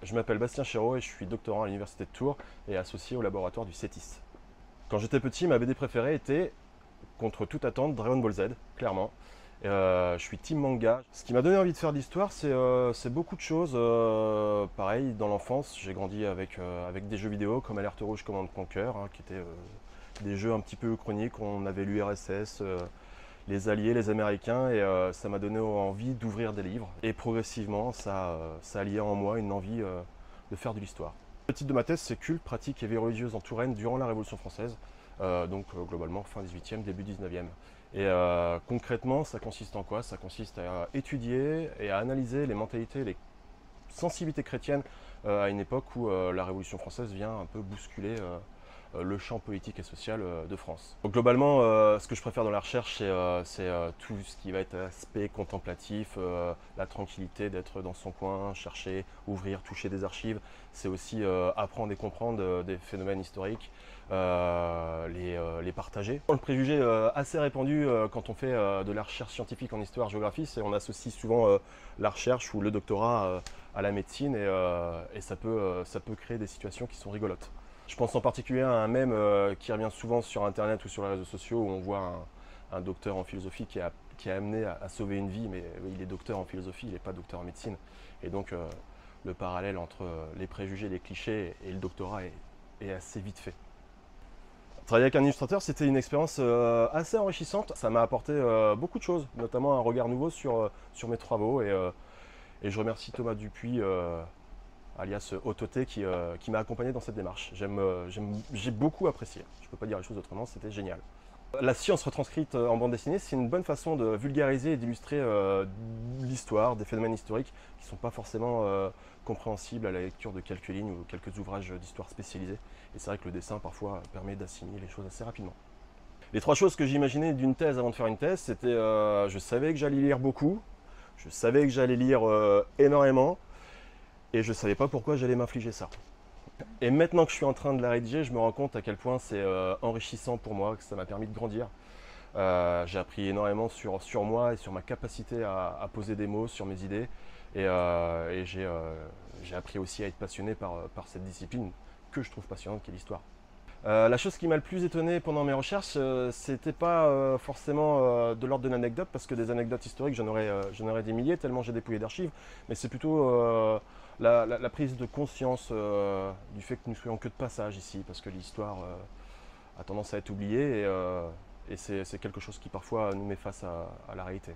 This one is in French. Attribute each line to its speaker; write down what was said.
Speaker 1: Je m'appelle Bastien Chéreau et je suis doctorant à l'université de Tours et associé au laboratoire du CETIS. Quand j'étais petit, ma BD préférée était, contre toute attente, Dragon Ball Z, clairement. Je suis team manga. Ce qui m'a donné envie de faire de l'histoire, c'est beaucoup de choses. Pareil, dans l'enfance, j'ai grandi avec des jeux vidéo comme Alerte Rouge, Command Conquer, hein, qui étaient des jeux un petit peu chroniques. On avait l'URSS, les Alliés, les Américains, et ça m'a donné envie d'ouvrir des livres. Et progressivement, ça a lié en moi une envie de faire de l'histoire. Le titre de ma thèse, c'est Culte, pratique et vie religieuse en Touraine durant la Révolution française, globalement fin 18e, début 19e. Et concrètement, ça consiste en quoi? Ça consiste à étudier et à analyser les mentalités, les sensibilités chrétiennes à une époque où la Révolution française vient un peu bousculer le champ politique et social de France. Donc globalement, ce que je préfère dans la recherche, c'est tout ce qui va être aspect contemplatif, la tranquillité d'être dans son coin, chercher, ouvrir, toucher des archives. C'est aussi apprendre et comprendre des phénomènes historiques, les partager. Le préjugé assez répandu quand on fait de la recherche scientifique en histoire-géographie, c'est qu'on associe souvent la recherche ou le doctorat à la médecine et ça peut créer des situations qui sont rigolotes. Je pense en particulier à un mème qui revient souvent sur internet ou sur les réseaux sociaux où on voit un docteur en philosophie qui a amené à sauver une vie, mais il est docteur en philosophie, il n'est pas docteur en médecine. Et donc le parallèle entre les préjugés, les clichés et le doctorat est assez vite fait. Travailler avec un illustrateur, c'était une expérience assez enrichissante. Ça m'a apporté beaucoup de choses, notamment un regard nouveau sur mes travaux. Et je remercie Thomas Dupuis, alias Ototé, qui m'a accompagné dans cette démarche. J'ai beaucoup apprécié. Je ne peux pas dire les choses autrement, c'était génial. La science retranscrite en bande dessinée, c'est une bonne façon de vulgariser et d'illustrer l'histoire, des phénomènes historiques qui ne sont pas forcément compréhensibles à la lecture de quelques lignes ou quelques ouvrages d'histoire spécialisés. Et c'est vrai que le dessin, parfois, permet d'assimiler les choses assez rapidement. Les trois choses que j'imaginais d'une thèse avant de faire une thèse, c'était je savais que j'allais lire beaucoup, je savais que j'allais lire énormément, et je ne savais pas pourquoi j'allais m'infliger ça. Et maintenant que je suis en train de la rédiger, je me rends compte à quel point c'est enrichissant pour moi, que ça m'a permis de grandir. J'ai appris énormément sur moi et sur ma capacité à poser des mots sur mes idées. Et j'ai appris aussi à être passionné par cette discipline que je trouve passionnante, qui est l'histoire. La chose qui m'a le plus étonné pendant mes recherches, c'était pas forcément de l'ordre de l'anecdote, parce que des anecdotes historiques, j'en aurais des milliers, tellement j'ai dépouillé d'archives, mais c'est plutôt la prise de conscience du fait que nous soyons que de passage ici, parce que l'histoire a tendance à être oubliée, et c'est quelque chose qui parfois nous met face à la réalité.